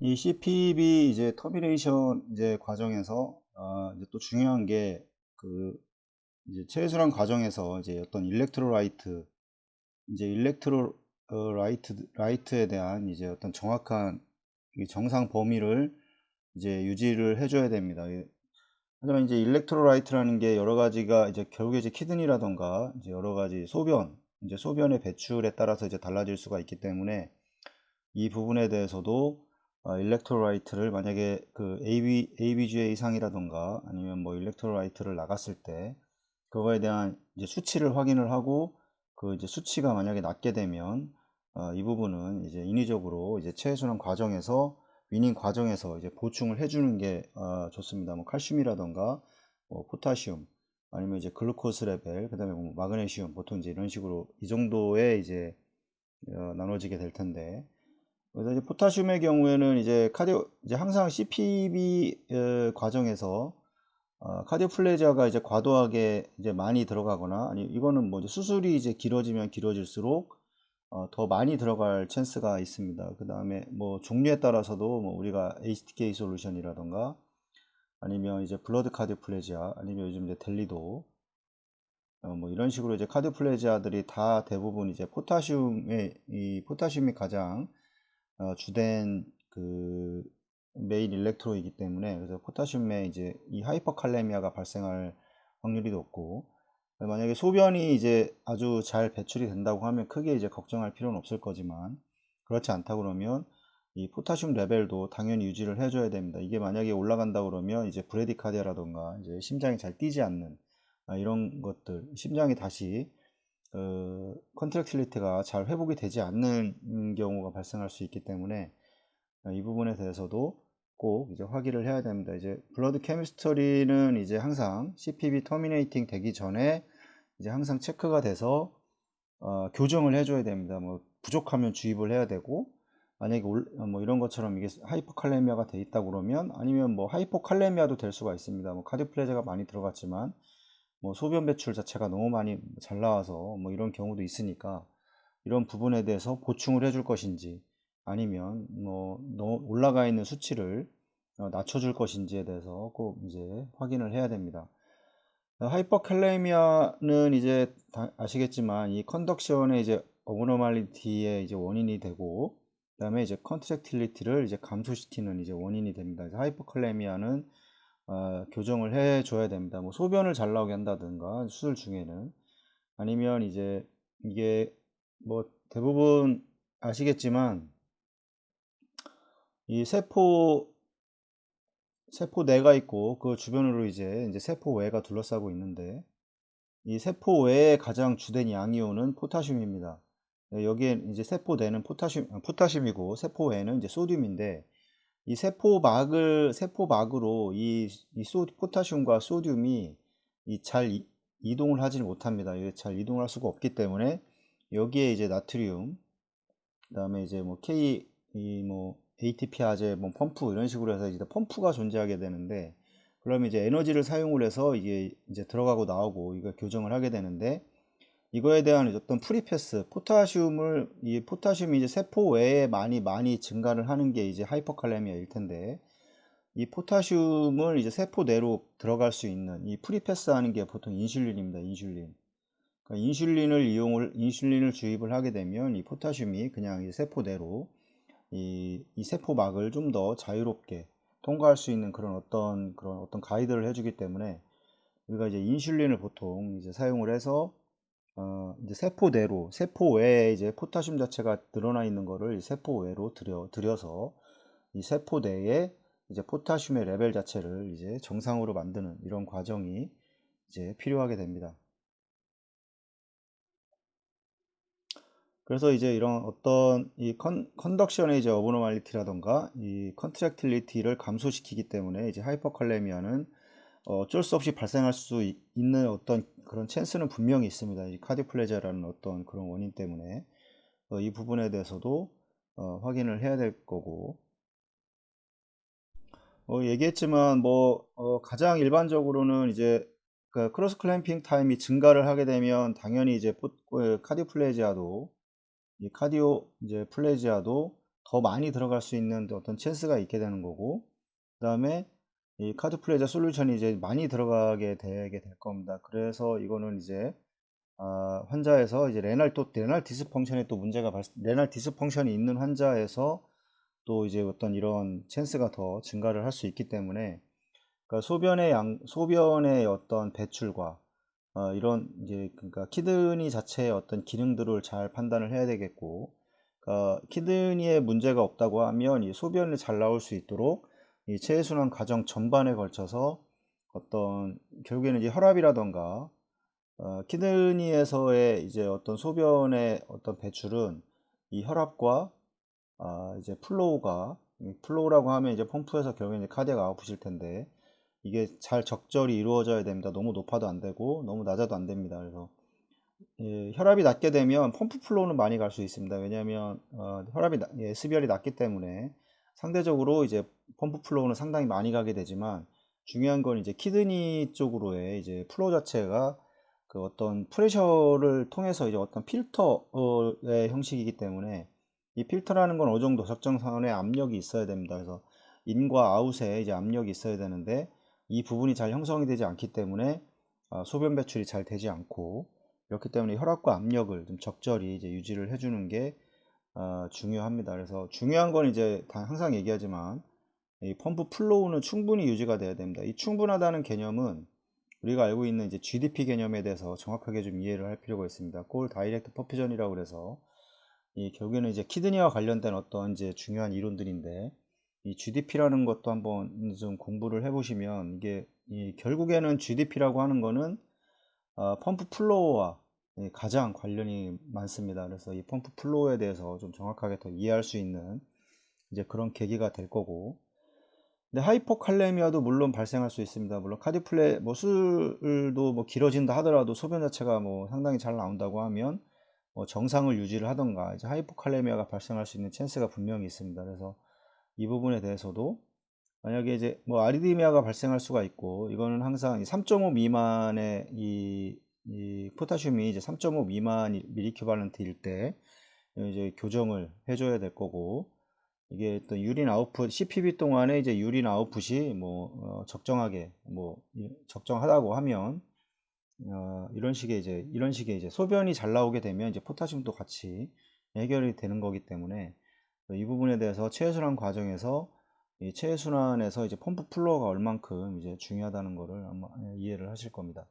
이 CPB 이제 터미네이션 이제 과정에서 이제 또 중요한 게 그 이제 체수란 과정에서 이제 어떤 일렉트로라이트 이제 라이트에 대한 이제 어떤 정확한 이 정상 범위를 이제 유지를 해줘야 됩니다. 하지만 이제 일렉트로라이트라는 게 여러 가지가 이제 결국에 이제 키드니라던가 이제 여러 가지 이제 소변의 배출에 따라서 이제 달라질 수가 있기 때문에 이 부분에 대해서도 일렉트로라이트를 만약에 그 ABGA 이상이라던가 아니면 뭐 일렉트로라이트를 나갔을 때 그거에 대한 이제 수치를 확인을 하고 그 이제 수치가 만약에 낮게 되면 이 부분은 이제 인위적으로 이제 체해순환 과정에서 위닝 과정에서 이제 보충을 해주는 게 좋습니다. 뭐 칼슘이라던가 뭐 포타슘 아니면 이제 글루코스 레벨 그다음에 뭐 마그네슘 보통 이제 이런 식으로 이 정도에 이제 나눠지게 될 텐데 그래서 이제 포타슘의 경우에는 이제 항상 CPB 과정에서 카디오플레지아가 이제 과도하게 이제 많이 들어가거나 아니 이거는 뭐 이제 수술이 이제 길어지면 길어질수록 더 많이 들어갈 찬스가 있습니다. 그 다음에 뭐 종류에 따라서도 뭐 우리가 HTK 솔루션이라던가 아니면 이제 블러드 카디오플레지아 아니면 요즘 이제 델리도 뭐 이런 식으로 이제 카디오플레지아들이 다 대부분 이제 포타슘이 가장 주된 그 메인 일렉트로이기 때문에 그래서 포타슘에 이제 이 하이퍼칼레미아가 발생할 확률이 높고 만약에 소변이 이제 아주 잘 배출이 된다고 하면 크게 이제 걱정할 필요는 없을 거지만 그렇지 않다 그러면 이 포타슘 레벨도 당연히 유지를 해줘야 됩니다. 이게 만약에 올라간다 그러면 이제 브레디카디아라던가 이제 심장이 잘 뛰지 않는 이런 것들 심장이 다시 컨트랙틸리티가 잘 회복이 되지 않는 경우가 발생할 수 있기 때문에 이 부분에 대해서도 꼭 이제 확인을 해야 됩니다. 이제 블러드 케미스터리는 이제 항상 CPB 터미네이팅 되기 전에 이제 항상 체크가 돼서 교정을 해줘야 됩니다. 뭐 부족하면 주입을 해야 되고 만약에 뭐 이런 것처럼 이게 하이퍼칼레미아가 돼 있다 그러면 아니면 뭐 하이포칼레미아도 될 수가 있습니다. 뭐 카디오플레저가 많이 들어갔지만 뭐 소변 배출 자체가 너무 많이 잘 나와서 뭐 이런 경우도 있으니까 이런 부분에 대해서 보충을 해줄 것인지 아니면 뭐 올라가 있는 수치를 낮춰줄 것인지에 대해서 꼭 이제 확인을 해야 됩니다. 하이퍼칼레미아는 이제 아시겠지만 이 컨덕션의 이제 어브노말리티의 이제 원인이 되고 그다음에 이제 컨트랙틸리티를 이제 감소시키는 이제 원인이 됩니다. 그래서 하이퍼칼레미아는 교정을 해줘야 됩니다. 뭐 소변을 잘 나오게 한다든가 수술 중에는 아니면 이제 이게 뭐 대부분 아시겠지만 이 세포내가 있고 그 주변으로 이제 세포외가 둘러싸고 있는데 이 세포외의 가장 주된 양이온은 포타슘입니다. 여기에 이제 세포내는 포타슘이고 세포외는 이제 소듐인데 이 세포막으로 포타슘과 소듐이 잘 이동을 하지 못합니다. 이게 잘 이동할 수가 없기 때문에 여기에 이제 나트륨, 그다음에 이제 뭐 뭐 ATP 아제 뭐 펌프 이런 식으로 해서 이제 펌프가 존재하게 되는데 그러면 이제 에너지를 사용을 해서 이게 이제 들어가고 나오고 이걸 교정을 하게 되는데 이거에 대한 어떤 프리패스, 이 포타슘이 이제 세포 외에 많이 증가를 하는 게 이제 하이퍼칼레미아일 텐데 이 포타슘을 이제 세포 내로 들어갈 수 있는 이 프리패스 하는 게 보통 인슐린입니다. 인슐린. 그러니까 인슐린을 주입을 하게 되면 이 포타슘이 그냥 이 세포 내로 이 세포막을 좀 더 자유롭게 통과할 수 있는 그런 어떤 가이드를 해주기 때문에 우리가 이제 인슐린을 보통 이제 사용을 해서 이제 세포 외에 이제 포타슘 자체가 드러나 있는 거를 이 세포 외로 들여서 이 세포 내에 이제 포타슘의 레벨 자체를 이제 정상으로 만드는 이런 과정이 이제 필요하게 됩니다. 그래서 이제 이런 어떤 이 컨덕션의 이제 어브노말리티라던가 이 컨트랙틸리티를 감소시키기 때문에 이제 하이퍼칼레미아는 어쩔 수 없이 발생할 수 있는 어떤 그런 찬스는 분명히 있습니다. 이 카디오플레지아라는 어떤 그런 원인 때문에 이 부분에 대해서도 확인을 해야 될 거고 얘기했지만 뭐 가장 일반적으로는 이제 그 크로스 클램핑 타임이 증가를 하게 되면 당연히 이제 카디오 플레지아도 이 카디오 이제 플레지아도 더 많이 들어갈 수 있는 어떤 찬스가 있게 되는 거고, 그 다음에 이 카드 플레이저 솔루션이 이제 많이 들어가게 되게 될 겁니다. 그래서 이거는 이제 환자에서 이제 레날 디스펑션에 또 문제가 레날 디스펑션이 있는 환자에서 또 이제 어떤 이런 찬스가 더 증가를 할 수 있기 때문에, 그러니까 소변의 어떤 배출과 이런 이제 그러니까 키드니 자체의 어떤 기능들을 잘 판단을 해야 되겠고, 그러니까 키드니에 문제가 없다고 하면 이 소변이 잘 나올 수 있도록 이 체해순환 과정 전반에 걸쳐서 어떤 결국에는 이제 혈압이라던가 키드니에서의 이제 어떤 소변의 어떤 배출은 이 혈압과 이제 플로우라고 하면 이제 펌프에서 결국에 이제 카디악 아웃풋일 텐데, 이게 잘 적절히 이루어져야 됩니다. 너무 높아도 안 되고 너무 낮아도 안 됩니다. 그래서 혈압이 낮게 되면 펌프 플로우는 많이 갈 수 있습니다. 왜냐하면 수별이 낮기 때문에 상대적으로 이제 펌프 플로우는 상당히 많이 가게 되지만, 중요한 건 이제 키드니 쪽으로의 이제 플로우 자체가 그 어떤 프레셔를 통해서 이제 어떤 필터의 형식이기 때문에, 이 필터라는 건 어느 정도 적정선의 압력이 있어야 됩니다. 그래서 인과 아웃에 이제 압력이 있어야 되는데, 이 부분이 잘 형성이 되지 않기 때문에 소변 배출이 잘 되지 않고, 그렇기 때문에 혈압과 압력을 좀 적절히 이제 유지를 해주는 게 중요합니다. 그래서 중요한 건 이제 항상 얘기하지만 이 펌프 플로우는 충분히 유지가 돼야 됩니다. 이 충분하다는 개념은 우리가 알고 있는 이제 GDP 개념에 대해서 정확하게 좀 이해를 할 필요가 있습니다. 골 다이렉트 퍼퓨전이라고 그래서 이 결국에는 이제 키드니와 관련된 어떤 이제 중요한 이론들인데, 이 GDP라는 것도 한번 좀 공부를 해보시면, 이게 결국에는 GDP라고 하는 거는 펌프 플로우와 가장 관련이 많습니다. 그래서 이 펌프 플로우에 대해서 좀 정확하게 더 이해할 수 있는 이제 그런 계기가 될 거고, 근데 하이포칼레미아도 물론 발생할 수 있습니다. 물론 카디플레 뭐 술도 뭐 길어진다 하더라도 소변 자체가 뭐 상당히 잘 나온다고 하면 뭐 정상을 유지를 하던가 이제 하이포칼레미아가 발생할 수 있는 찬스가 분명히 있습니다. 그래서 이 부분에 대해서도 만약에 이제 뭐 아리드미아가 발생할 수가 있고, 이거는 항상 3.5 미만의 이 포타슘이 이제 3.5 미만 밀리큐발런트일 때 이제 교정을 해줘야 될 거고, 이게 또 유린 아웃풋 CPB 동안에 이제 유린 아웃풋이 뭐 적정하게 뭐 적정하다고 하면 이런 식의 이제 소변이 잘 나오게 되면 이제 포타슘도 같이 해결이 되는 거기 때문에, 이 부분에 대해서 체해순환 과정에서 이 체해순환에서 이제 펌프 플로어가 얼만큼 이제 중요하다는 거를 아마 이해를 하실 겁니다.